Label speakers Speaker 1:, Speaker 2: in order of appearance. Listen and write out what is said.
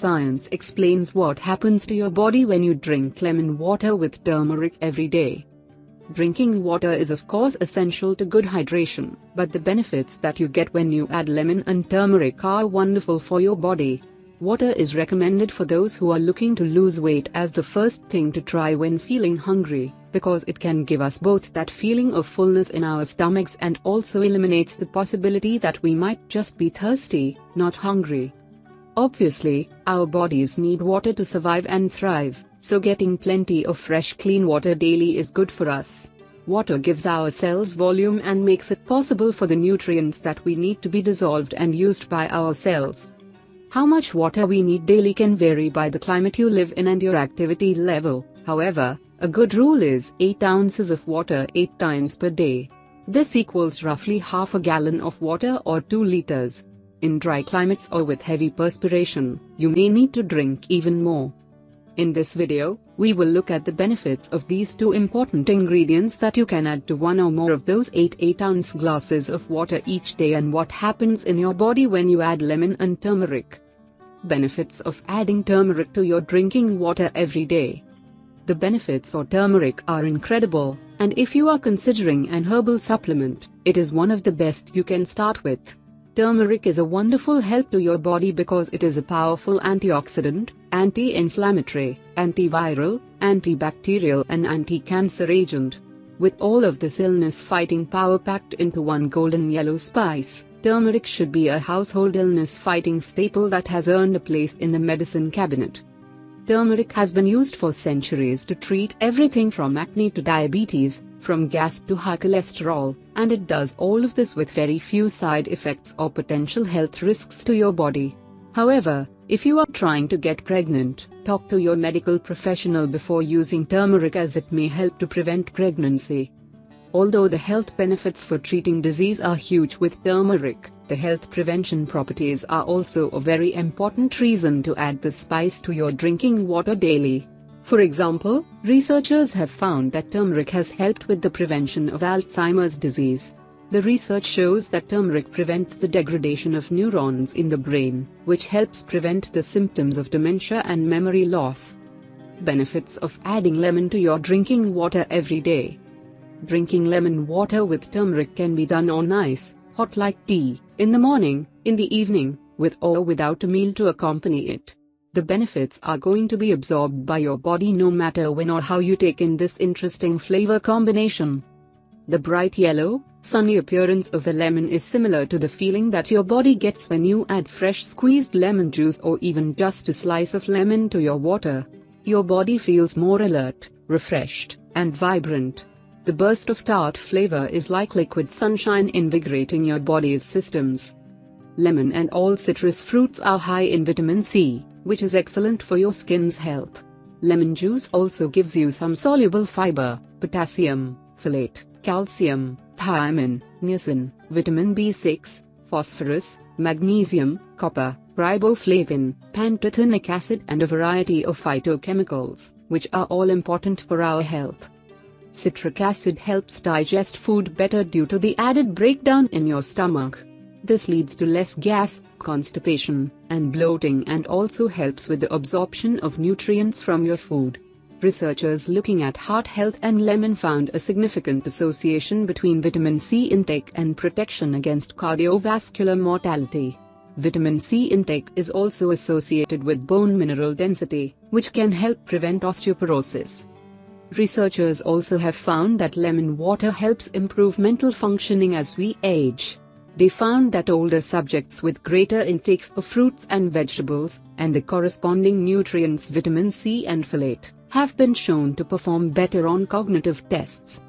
Speaker 1: science explains what happens to your body when you drink lemon water with turmeric every day. Drinking water is of course essential to good hydration, but the benefits that you get when you add lemon and turmeric are wonderful for your body. Water is recommended for those who are looking to lose weight as the first thing to try when feeling hungry, because it can give us both that feeling of fullness in our stomachs and also eliminates the possibility that we might just be thirsty, not hungry. Obviously, our bodies need water to survive and thrive, so getting plenty of fresh clean water daily is good for us. Water gives our cells volume and makes it possible for the nutrients that we need to be dissolved and used by our cells. How much water we need daily can vary by the climate you live in and your activity level. However, a good rule is 8 ounces of water 8 times per day. This equals roughly half a gallon of water or 2 liters. In dry climates or with heavy perspiration, you may need to drink even more. In this video, we will look at the benefits of these 2 important ingredients that you can add to one or more of those 8 8-ounce glasses of water each day and what happens in your body when you add lemon and turmeric. Benefits of adding turmeric to your drinking water every day. The benefits of turmeric are incredible, and if you are considering an herbal supplement, it is one of the best you can start with. Turmeric is a wonderful help to your body because it is a powerful antioxidant, anti-inflammatory, antiviral, antibacterial and anti-cancer agent. With all of this illness-fighting power packed into one golden yellow spice, turmeric should be a household illness-fighting staple that has earned a place in the medicine cabinet. Turmeric has been used for centuries to treat everything from acne to diabetes, from gas to high cholesterol, and it does all of this with very few side effects or potential health risks to your body. However, if you are trying to get pregnant, talk to your medical professional before using turmeric as it may help to prevent pregnancy. Although the health benefits for treating disease are huge with turmeric, the health prevention properties are also a very important reason to add the spice to your drinking water daily. For example, researchers have found that turmeric has helped with the prevention of Alzheimer's disease. The research shows that turmeric prevents the degradation of neurons in the brain, which helps prevent the symptoms of dementia and memory loss. Benefits of adding lemon to your drinking water every day. Drinking lemon water with turmeric can be done on ice, hot like tea, in the morning, in the evening, with or without a meal to accompany it. The benefits are going to be absorbed by your body no matter when or how you take in this interesting flavor combination. The bright yellow, sunny appearance of a lemon is similar to the feeling that your body gets when you add fresh squeezed lemon juice or even just a slice of lemon to your water. Your body feels more alert, refreshed, and vibrant. The burst of tart flavor is like liquid sunshine invigorating your body's systems. Lemon and all citrus fruits are high in vitamin C, which is excellent for your skin's health. Lemon juice also gives you some soluble fiber, potassium, folate, calcium, thiamine, niacin, vitamin B6, phosphorus, magnesium, copper, riboflavin, pantothenic acid and a variety of phytochemicals, which are all important for our health. Citric acid helps digest food better due to the added breakdown in your stomach. This leads to less gas, constipation, and bloating and also helps with the absorption of nutrients from your food. Researchers looking at heart health and lemon found a significant association between vitamin C intake and protection against cardiovascular mortality. Vitamin C intake is also associated with bone mineral density, which can help prevent osteoporosis. Researchers also have found that lemon water helps improve mental functioning as we age. They found that older subjects with greater intakes of fruits and vegetables, and the corresponding nutrients vitamin C and folate, have been shown to perform better on cognitive tests.